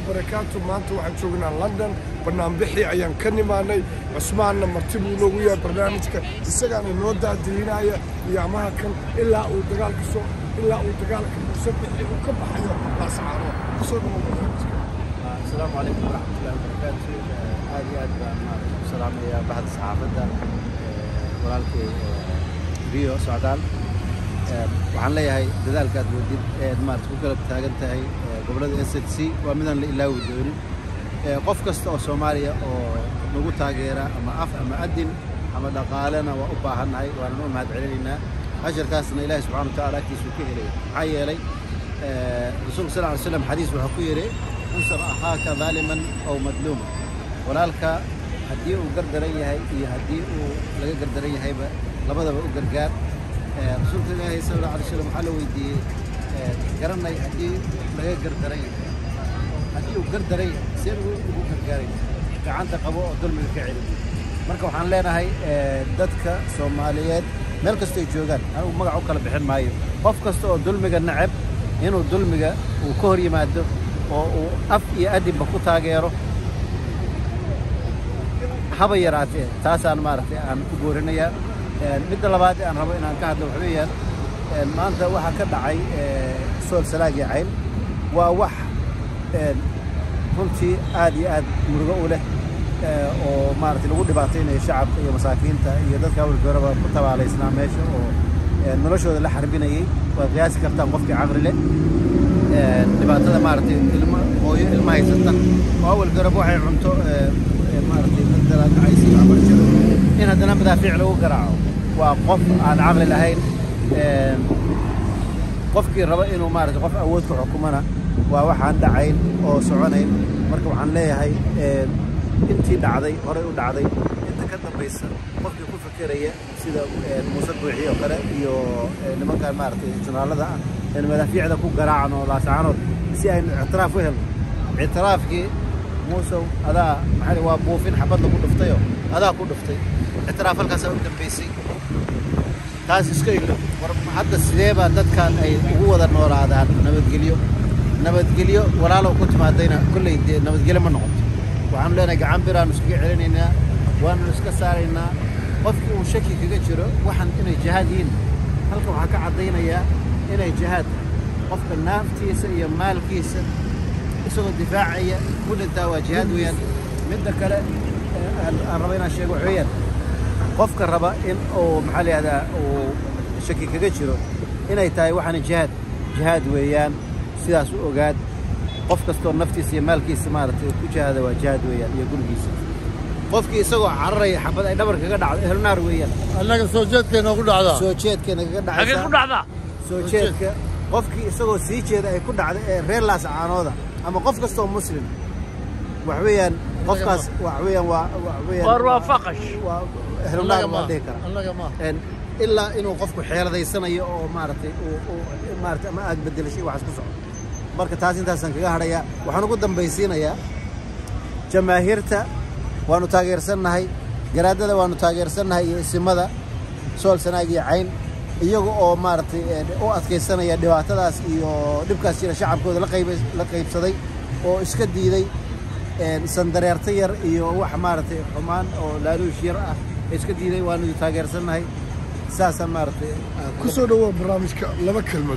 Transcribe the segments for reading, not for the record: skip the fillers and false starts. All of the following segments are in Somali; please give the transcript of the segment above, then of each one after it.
وبركاته. maanta waxaan joognaa London barnaamijii ayaan ka nimaanay Cusmaanna martibuu noogu yahay barnaamijka isagaana noo daadiinaya iyamaha kan ilaa uu dagaalka musabbixi uu ka baxayo laascaano soo dhawaada. السلام عليكم ورحمة الله وبركاته. السلام يا بعض الصحافة ولكن ريو سعدان وعن لي هاي ذلك ودي ما تقول بتاعن تاعي قبل SSC ومن اللي ودوني قف كست أو سوماليا أو نقول تاجرة أما أما أدين أما دقالنا وأباهنا هاي وأنا ما أدعينا أجر كاسنا إله سبحانه وتعالى كيسوكيه لي حي لي رسول صلى الله عليه وسلم حديث وحقيري انصر أخاك ظالما أو مظلوما ولالك هديه وقردريه هاي هديه ولقى قردريه هاي لبدا وقرقار رسول الله صلى الله عليه وسلم حلو يدي قرنا هديه لقى قردريه هديه وقردريه سير وقرقارين كعنت قبو ظلم الكعيل marka waxaan leenahay dadka Soomaaliyeed meel kasta ay joogan anigu magac u kala bixin maayo qof kasta oo dulmiga nacab inuu dulmiga uu ka hor yimaado oo af iyo adib ku taageero haba yaraatee taasaan maartay aan ku goorinaya midda labaad aan rabo inaan ka hadlo waxweeyaan maanta waxa ka dhacay sool salaagi cayn waa wax runtii aad iyo aad murugo u leh oo maartay lagu dhibaateynayo shacabka iyo masaakiinta iyo dadka hawlgaraba ku tabaaleysnaa meesha oo noloshooda la xarbinayay waa qiyaasi kartaan qofkii caqli leh dhibaatada maartay ilma haysatan oo awal garab waxay cunto maartay dadka aysi abarjado in haddana madaafiic lagu garaaco waa qof aan caqli lahayn qofkii raba inuu maartay qof awood ku xukumana waa waxaan dhacayn oo soconayn marka waxaan leeyahay intii dhacday hore u dhacday inta ka dambaysa qofkii ku fikiraya sida Muuse Buuxi oo kale iyo nimanka maartay janaalada in madaafiicda ku garaacno oo laascaanood si ay اعتراaf u helo اعتراafkii Muuse adaa maxay waa buufin xabad lagu dhuftayo adaa ku dhuftay اعتراaf halkaas u dambeysay taas iska ilo war hadda sideeba dadkan ay ugu wada noolaadaan nabadgelyo walaalo ku timaadayna kulay nabadgelyo ma noqoto waxaan leenahay gacan biraan isku celinaynaa waan iska saaraynaa qofkii uu shaki kaga jiro waxan inay jihaad yihiin halka waxa ka cadeynaya inay jihaad qofka naaftiisa iyo maalkiisa isagoo difaacaya kulintaa waa jihaad weeyaan midda kale aan rabo inaan sheego waxweeyaan qofka raba in uu maxaa la yidhahdaa uu shaki kaga jiro inay tahay waxaan jihaad weeyaan sidaas u ogaad qof kastoo naftiisa iyo maalkiisa maartay ku jihaada waa jihaad weeyaan iyo gurigiisa qofkii isagoo cararaya xabad ay dhabar kaga dhacdo ehel naar weeyaan annaga soo jeedkeena ugu dhacdaa soo jeedka qofkii isagoo sii jeeda ay ku dhacdo ee reer laascaanooda ama qof kastoo muslim wax weeyaan qofkaas wax weeyaan waa faqash waa ehel naar ma dhihi kara annaga ma ilaa inuu qofku xeeladaysanayo oo maartay maartay ama aad bedelashay wax isku socdo marka taas intaasan kaga hadhaya waxaan ugu dambaysiinayaa jamaahiirta waanu taageersanahay garaadada waanu taageersanahay iyo isimada sool sanaag iyo cayn iyaga oo maartay oo adkeysanaya dhibaatadaas iyo dhibkaas jira shacabkooda la qaybsaday oo iska diiday sandareerta yar iyo wax maartay xumaan oo laaluush yar ah iska diiday waanu taageersanahay ساسا مارتي كسر هو برامجك لما كلمة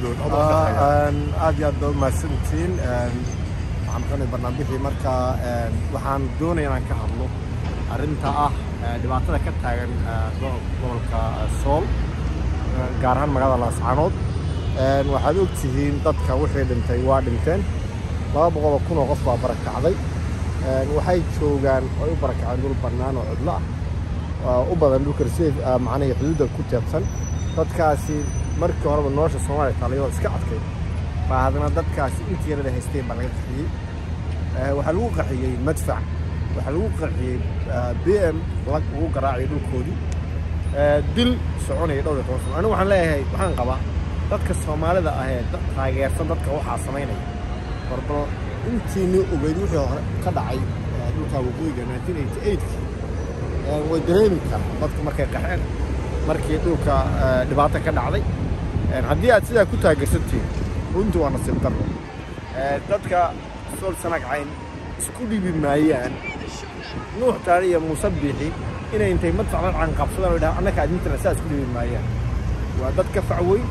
aad baad mahadsantiin waxaan qani barnaamijkii marka waxaan doonayaa inaan ka hadlo arinta ah dhibaatada ka taagan gobolka Sool gaar ahaan magaalada Laascaanood waxaad ogtihiin dadka wixii dhintay waa dhinteen 200,000 oo qof baa barakacday waxay joogaan oo u barakaceen dhul bannaan oo cidlo ah u badan dhulka rasiif macnaheedu xuduudda ku teedsan dadkaasi markii horeba nolosha Soomaaliya taaliyo iska adkay baa hadana dadkaasi intii la haystay baa laga qaxiyay waxa lagu qaxiyay madfac waxa lagu qaxiyay BM lagu garaacay dhulkoodii dil soconay dhowr iyo toban anigu waxaan leeyahay waxaan qabaa dadka Soomaalida ah ee taageersan dadka waxa sameynaya warbo intii ni ogeyd wixii hore ka dhacay dhulka waqooyiga 1988 way dareemi karaan dadka markay qaxeen markii dhulka dhibaato ka dhacday haddii aad sidaa ku taageersantiin runtii waa nasiib darro dadka sool sanaag cayn isku dhibi maayaan nuux taani iyo muuse biixi inay intay madfacdan can qabsadaan oo yidhahaan annaka adintana saa isku dhibi maayaan waa dad ka facweyn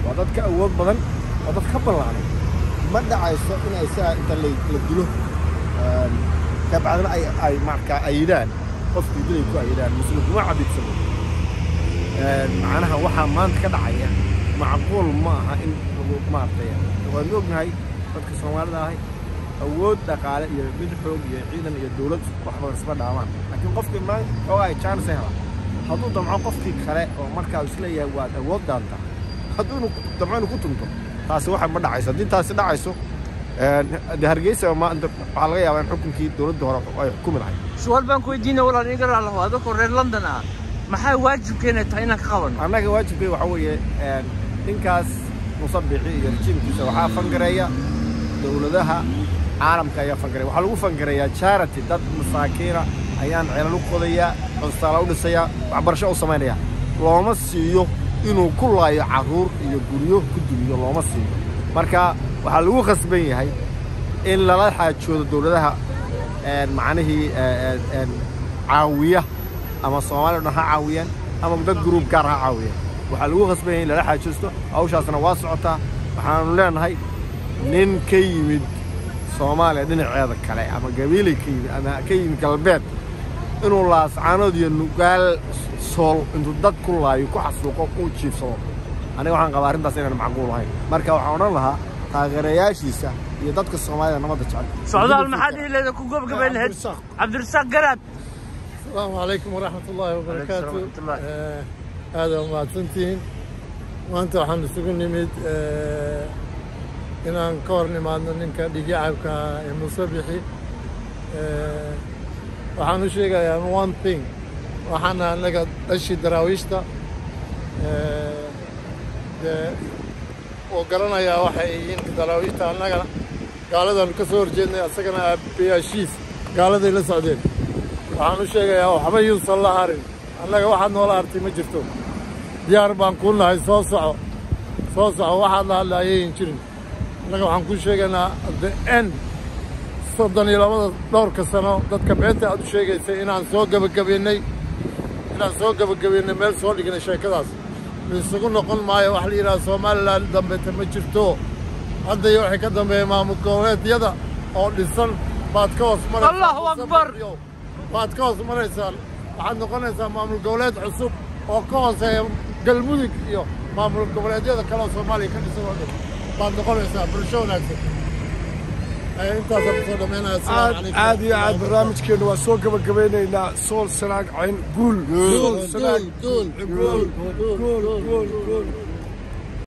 waa dad ka awood badan waa dad ka ballaanay ma dhacayso inay saa inta la dilo kabacdina ay markaa ayidaan qofkii dilay ku ayidaan muslim kuma cabidsano macnaha waxaa maanta ka dhacaya macquul ma aha in lagu maartay waan ognahay dadka Soomaalida ahay awood dhaqaale iyo mid xoog iyo ciidan iyo dawlad wax badan isma dhaamaan laakiin qofkii ma oo ay chance hela hadduu damco qofkii kale oo markaa isla yahay waa awood daanta hadduu damco ku tunto taasi waxa ma dhacayso haddii taasi dhacayso hargeysa ma waxa laga yaabaa in xukunkii dawladda hore ay xukumi lahayd su'aal baan ku weydiinay walaal iga raali ahado ko reer London ah maxay waajibkeena tahay inaan ka qabano annaga waajibkay waxa weeye ninkaas musabixi iyo rajimkiisa waxaa fangareeya dawladaha caalamka ayaa fangareeya waxaa lagu fangareeyaa charity dad masaakiina ayaan ceelal u qodayaa cunstaala u dhisayaa waxbarasho u samaynaya looma siiyo inuu ku laayo carruur iyo guryo ku dumiyo looma siiyo marka waxaa lagu khasban yahay in lala xaajoodo dawladaha macnihii caawiya ama Soomaaliya dhan ha caawiyaan ama dad group gaar ha caawiyaan waxaa lagu khasban yahay in lala xaajoosto hawshaasna waa socotaa waxaanu leenahay nin ka yimid Soomaaliya dhinaceeda kale ama gabiilay ka yimid ama ka yimid galbeed inuu laascaanood iyo nugaal sool intuu dad ku laayo ku xasuuqo u jiifsado aniga waxaan qabaa arrintaas inaan macquul ahayn marka waxaan odhan lahaa taageerayaashiisa iyo dadka Soomaalida nabadda jecel socdaal maxaad leedahay ku gobgabay lahayd Cabdirasaaq Garaad السلام عليكم ورحمة الله وبركاته هذا ما تنتين وأنت وحنا سجون نمد إن أنكرني ما ننك دقيقة كمصبيحي وحنا شيء يعني one thing وحنا نقد أشي دراويشتا وقرنا يا وحيين دراويشتا نقدر قال هذا الكسور جدنا سكنا بياشيس قال هذا اللي سعدين waxaan u sheegayaa waxba yuusan la harin annaga waxaad noola artay ma jirto diyaar baan ku nahay soo soco waxaad la hadlaayeen jirin annaga waxaan ku sheegaynaa the end 32 dhowrka sano dadka beenta aad u sheegaysay inaan soo gabagabeynay meel soo dhignay sheekadaas isugu noqon maayo wax la yidhaahdo Somaliland dambeeta ma jirto hadda iyo wixii ka dambeeya maamul goboleedyada oo dhisan baad ka hoos maraysaa Allahu Akbar baad ka hoos maraysaa waxaad noqonaysaa maamul goboleed cusub oo ka hooseeya galmudug iyo maamul goboleedyada kale oo Soomaaliya ka dhisan oo dhan baad noqonaysaa bulsho wanaagsan intaas ku dhameynaa assalaamu calaykum aad iyo aad barnaamijkeena waa soo gabagabaynaynaa sool sanaag cayn guul